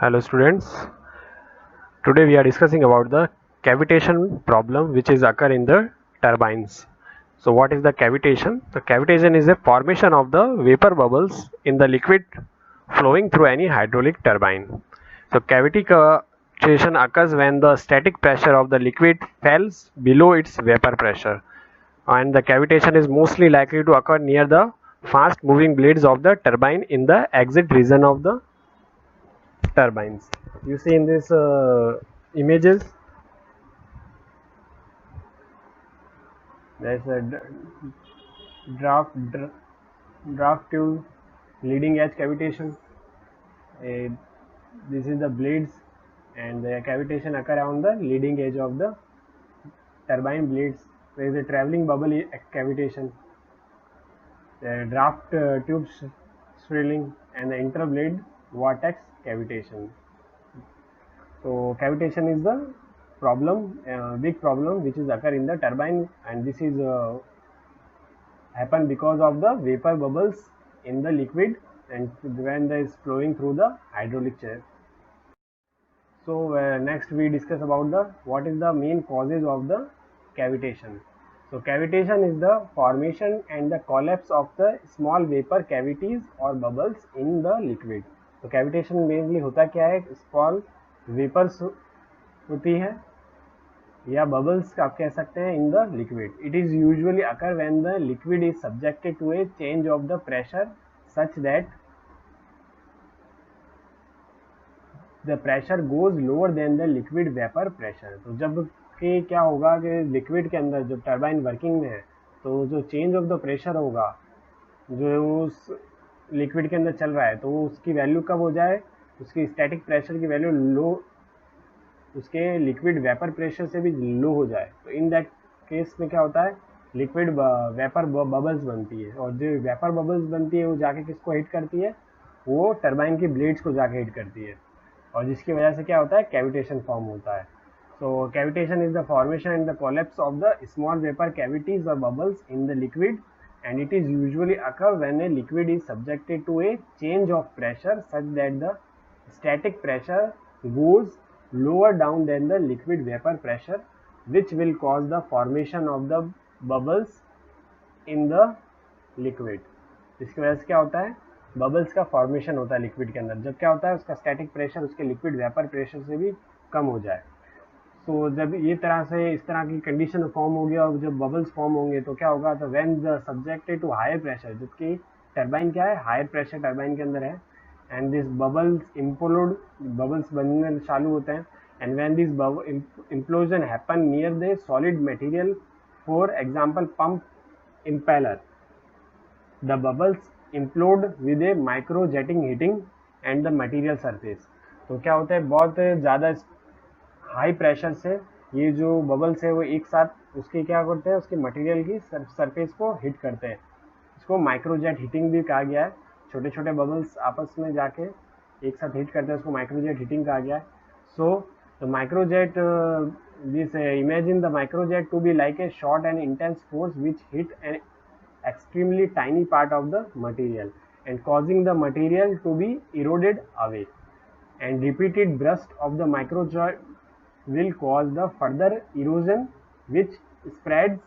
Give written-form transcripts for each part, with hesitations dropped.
Hello students, today we are discussing about the cavitation problem which is occur in the turbines. So what is the cavitation? The cavitation is a formation of the vapor bubbles in the liquid flowing through any hydraulic turbine. So cavitation occurs when the static pressure of the liquid falls below its vapor pressure, and the cavitation is mostly likely to occur near the fast moving blades of the turbine in the exit region of the turbines. You see in this images, there's a draft draft tube, leading edge cavitation. Uh, this is the blades, and the cavitation occur on the leading edge of the turbine blades. There is a traveling bubble cavitation, the draft tube swirling, and the interblade vortex cavitation. So cavitation is the problem, big problem which is occur in the turbine, and this is happen because of the vapor bubbles in the liquid and when there is flowing through the hydraulic chair. So next we discuss about the what is the main causes of the cavitation. So cavitation is the formation and the collapse of the small vapor cavities or bubbles in the liquid. तो cavitation mainly होता क्या है, small vapors होती है या bubbles आप कह सकते हैं in the liquid. It is usually occur when the liquid is subjected to a change of the pressure such that the pressure goes lower than the liquid vapor pressure. तो जब कि क्या होगा कि लिक्विड के अंदर जब टर्बाइन वर्किंग में है तो जो चेंज ऑफ द प्रेशर होगा जो उस लिक्विड के अंदर चल रहा है तो उसकी वैल्यू कब हो जाए, उसकी स्टैटिक प्रेशर की वैल्यू लो, उसके लिक्विड वेपर प्रेशर से भी लो हो जाए. तो इन दैट केस में क्या होता है, लिक्विड वेपर बबल्स बनती है और जो वेपर बबल्स बनती है वो जाके किसको हिट करती है, वो टर्बाइन की ब्लेड्स को जाके हिट करती है और जिसकी वजह से क्या होता है, कैविटेशन फॉर्म होता है. So cavitation is the formation and the collapse of the small vapour cavities or bubbles in the liquid and it is usually occur when a liquid is subjected to a change of pressure such that the static pressure goes lower down than the liquid vapor pressure, which will cause the formation of the bubbles in the liquid. इसकी वजह से क्या होता है, bubbles का formation होता है liquid के अंदर. जब क्या होता है, उसका स्टैटिक प्रेशर उसके लिक्विड वेपर प्रेशर से भी कम हो जाए. तो जब ये तरह से इस तरह की कंडीशन फॉर्म होगी और जब बबल्स फॉर्म होंगे तो क्या होगा, तो when the subjected to higher pressure, जबकि टर्बाइन क्या है, हायर प्रेशर टर्बाइन के अंदर है, and this bubbles implode, bubbles बनने चालू होते हैं, and when this implosion happen near the solid material, for example pump impeller, the bubbles implode with a micro jetting heating and the material surface. तो क्या होता है, बहुत ज़्यादा हाई प्रेशर से ये जो बबल्स है वो एक साथ उसके क्या करते हैं, उसके मटेरियल की सरफेस को हिट करते हैं. इसको माइक्रोजेट हीटिंग भी कहा गया है. छोटे छोटे बबल्स आपस में जाके एक साथ हिट करते हैं, उसको माइक्रोजेट हीटिंग कहा गया है. So the microjet, this imagine the microjet to be like a short and intense force which hit an extremely tiny part of the material and causing the material to be eroded away, and repeated burst of the microjet will cause the further erosion which spreads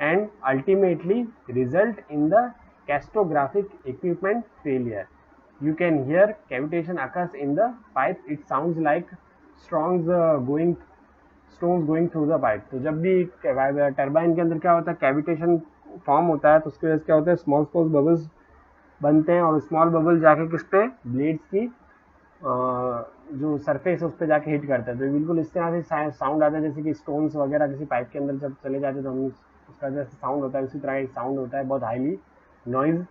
and ultimately result in the catastrophic equipment failure. You can hear cavitation occurs in the pipe. It sounds like stones going through the pipe. तो जब भी turbine के अंदर क्या होता है, cavitation form होता है तो उसकी वजह से क्या होता है, स्मॉल स्मॉल बबल्स बनते हैं और स्मॉल बबल जाके किस पे, ब्लेड्स की जो सरफेस है उस पर जाके हिट करता है. तो बिल्कुल इस तरह से साउंड आता है जैसे कि स्टोन्स वगैरह किसी पाइप के अंदर जब चले जाते हैं तो हम उसका जैसे साउंड होता है उसी तरह एक साउंड होता है, बहुत हाईली नॉइज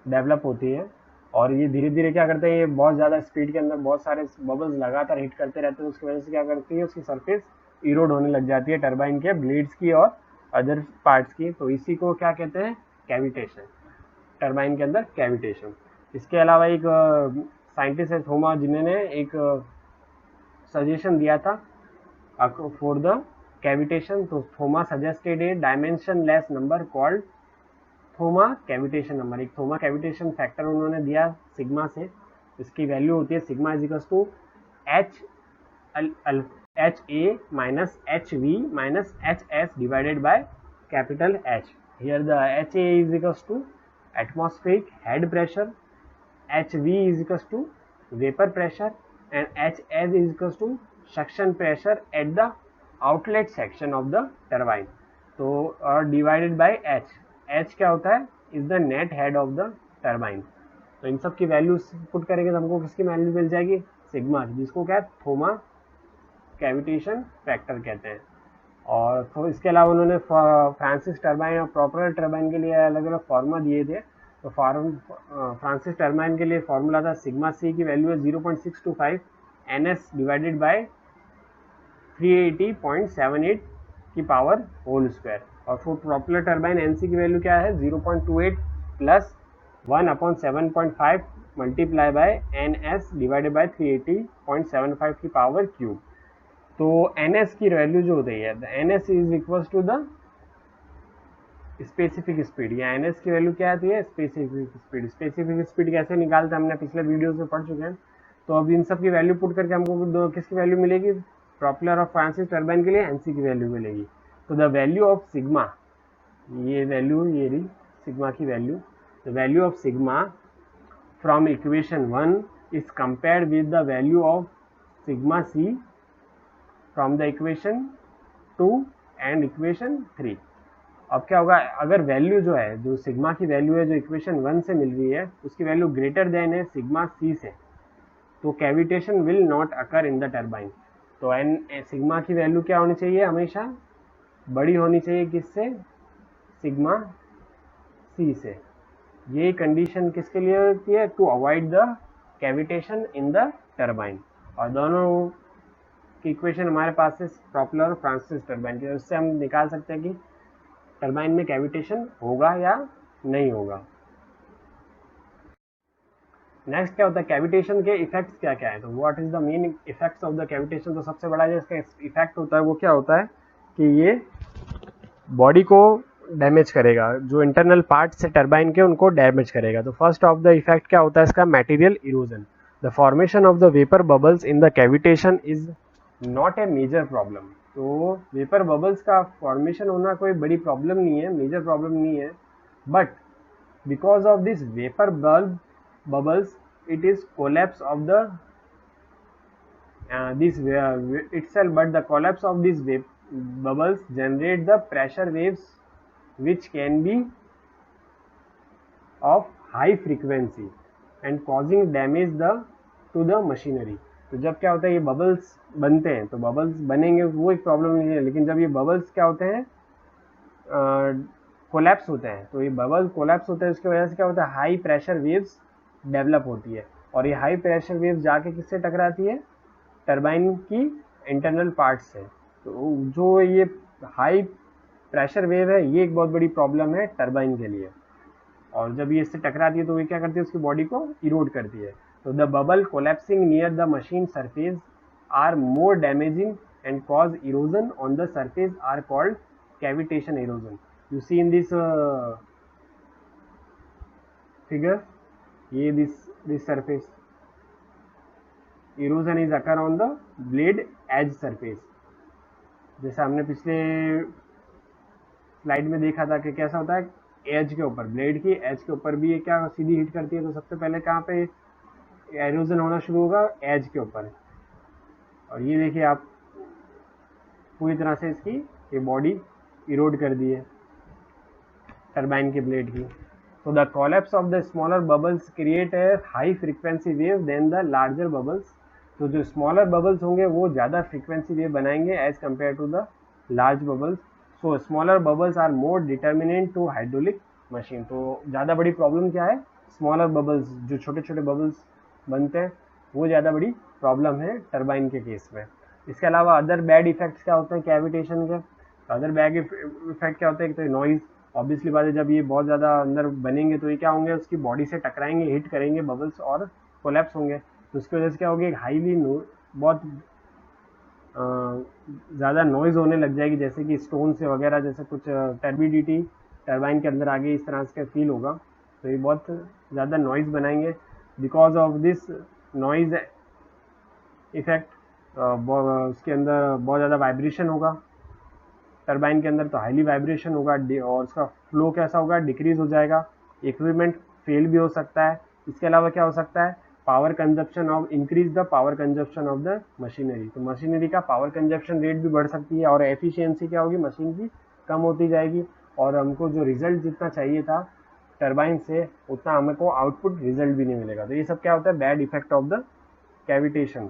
डेवलप होती है. और ये धीरे धीरे क्या करते हैं, ये बहुत ज़्यादा स्पीड के अंदर बहुत सारे बबल्स लगातार हिट करते रहते हैं. उसकी वजह से क्या करती है, उसकी सरफेस इरोड होने लग जाती है टर्बाइन के ब्लेड्स की और अदर पार्ट्स की. तो इसी को क्या कहते हैं, कैविटेशन, टर्बाइन के अंदर कैविटेशन. इसके अलावा एक साइंटिस्ट है थोमा, जिन्होंने एक सजेशन दिया था फॉर द कैविटेशन. तो थोमा सजेस्टेड ए डायमेंशन लेस नंबर कॉल्ड थोमा कैविटेशन नंबर. एक थोमा कैविटेशन फैक्टर उन्होंने दिया सिग्मा से. इसकी वैल्यू होती है sigma is equal to H A minus H V minus H S divided by capital H. Here the H A is equal to atmospheric head pressure, H V is equal to vapour pressure and H S is equal to suction pressure at the outlet section of the turbine. तो और divided by H. H क्या होता है, is the net head of the turbine. तो इन सब की value put करेंगे तो हमको किसकी वैल्यू मिल जाएगी, सिग्मा, जिसको क्या थोमा कैविटेशन फैक्टर कहते हैं. और तो इसके अलावा उन्होंने फ्रांसिस टरबाइन और प्रॉपर टरबाइन के लिए अलग अलग फार्मूला दिए थे. तो फ्रांसिस टरबाइन के लिए फार्मूला था सिग्मा सी की वैल्यू है 0.625 NS डिवाइडेड बाय 380.78 की पावर होल स्क्वायर. और फॉर प्रॉपेलर टरबाइन एनसी की वैल्यू क्या है 0.28 plus 1/7.5 multiply by NS divided by 380.75 की पावर क्यूब. तो NS की वैल्यू जो होती है NS is equal to the specific speed. या NS की वैल्यू क्या आती है, स्पेसिफिक स्पीड. स्पेसिफिक स्पीड कैसे निकालते हैं हमने पिछले वीडियोस में पढ़ चुके हैं. तो अब इन सब की वैल्यू पुट करके हमको किसकी वैल्यू मिलेगी, प्रॉपेलर और फ्रांसिस टरबाइन के लिए NC की वैल्यू मिलेगी. तो द वैल्यू ऑफ सिग्मा, ये वैल्यू ये रही सिग्मा की value. The value of sigma from equation 1 is compared with the value of sigma C from the equation 2 and equation 3. अब क्या होगा, अगर वैल्यू जो है, जो सिग्मा की वैल्यू है जो इक्वेशन 1 से मिल रही है, उसकी वैल्यू ग्रेटर देन है सिग्मा सी से, तो cavitation will not occur in the turbine. तो एन सिग्मा की वैल्यू क्या होनी चाहिए, हमेशा बड़ी होनी चाहिए किससे, सिग्मा सी से. ये कंडीशन किसके लिए होती है, to avoid the cavitation in the turbine. और दोनों की इक्वेशन हमारे पास है प्रॉपेलर और फ्रांसिस टरबाइन की. उससे हम निकाल सकते हैं कि टरबाइन में कैविटेशन होगा या नहीं होगा. नेक्स्ट क्या होता है, कैविटेशन के इफेक्ट्स क्या क्या है. तो what is the main effects of the cavitation. तो सबसे बड़ा जो इसका इफेक्ट होता है वो क्या होता है कि ये बॉडी को डैमेज करेगा, जो इंटरनल पार्ट्स है टरबाइन के उनको डैमेज करेगा. तो फर्स्ट ऑफ द इफेक्ट क्या होता है इसका, material erosion. The formation of the vapour bubbles in the cavitation is not a major problem. तो वेपर बबल्स का फॉर्मेशन होना कोई बड़ी प्रॉब्लम नहीं है, मेजर प्रॉब्लम नहीं है. But because of this vapour bubbles it is collapse of the this itself, but the collapse of these bubbles generate the pressure waves which can be of high frequency and causing damage to the machinery. तो जब क्या होता है ये bubbles बनते हैं, तो bubbles बनेंगे वो एक प्रॉब्लम नहीं है, लेकिन जब ये बबल्स क्या होते हैं कोलैप्स होते हैं, तो ये बबल कोलैप्स होते हैं, उसकी वजह से क्या होता है हाई प्रेशर वेव्स डेवलप होती है. और ये हाई प्रेशर वेव्स जाके किससे टकराती है, टरबाइन की इंटरनल पार्ट से. तो जो ये हाई प्रेशर वेव है ये एक बहुत बड़ी प्रॉब्लम है टरबाइन के लिए. और जब ये इससे टकराती है तो ये क्या करती है, उसकी बॉडी को इरोड करती है. तो the bubble collapsing near the machine surface are more damaging and cause erosion on the surface are called cavitation erosion. You see in this figure, ये this surface erosion is occur on the blade edge surface. जैसा हमने पिछले slide में देखा था कि कैसा होता है एज के ऊपर, ब्लेड की एज के ऊपर भी ये क्या सीधी हिट करती है. तो सबसे पहले कहाँ पे एरोजन होना शुरू होगा, एज के ऊपर. और ये देखिए आप पूरी तरह से इसकी ये बॉडी इरोड कर दी है टरबाइन के ब्लेड की. So the collapse of the smaller bubbles create a high frequency wave than the larger bubbles. तो जो smaller bubbles होंगे वो ज़्यादा frequency wave बनाएंगे as compared to the large bubbles. So smaller bubbles are more determinant to hydraulic machine. तो ज़्यादा बड़ी problem क्या है, smaller bubbles, जो छोटे छोटे bubbles बनते हैं वो ज़्यादा बड़ी problem है टरबाइन के केस में. इसके अलावा अदर बैड इफेक्ट्स क्या होते हैं कैविटेशन के. अदर बैड इफेक्ट क्या होते हैं, तो नॉइज़. ऑब्वियसली बात है जब ये बहुत ज़्यादा अंदर बनेंगे तो ये क्या होंगे, उसकी बॉडी से टकराएंगे, हिट करेंगे बबल्स और कोलैप्स होंगे. तो उसकी वजह से क्या होगी, एक हाईली बहुत ज़्यादा नॉइज़ होने लग जाएगी, जैसे कि स्टोन से वगैरह, जैसे कुछ टर्बिडिटी टरबाइन के अंदर आ गई, इस तरह से फील होगा. तो ये बहुत ज़्यादा नॉइज़ बनाएंगे. Because of this noise effect उसके अंदर बहुत ज़्यादा वाइब्रेशन होगा टरबाइन के अंदर, तो हाईली वाइब्रेशन होगा और उसका फ्लो कैसा होगा, डिक्रीज हो जाएगा, इक्विपमेंट फेल भी हो सकता है। इसके अलावा क्या हो सकता है, power consumption of increase the power consumption of the machinery, तो मशीनरी का पावर कंजप्शन रेट भी बढ़ सकती है और एफिशिएंसी क्या होगी मशीन की कम होती जाएगी, और हमको जो रिजल्ट जितना चाहिए था टरबाइन से उतना हमको आउटपुट रिजल्ट भी नहीं मिलेगा। तो ये सब क्या होता है bad effect of the cavitation.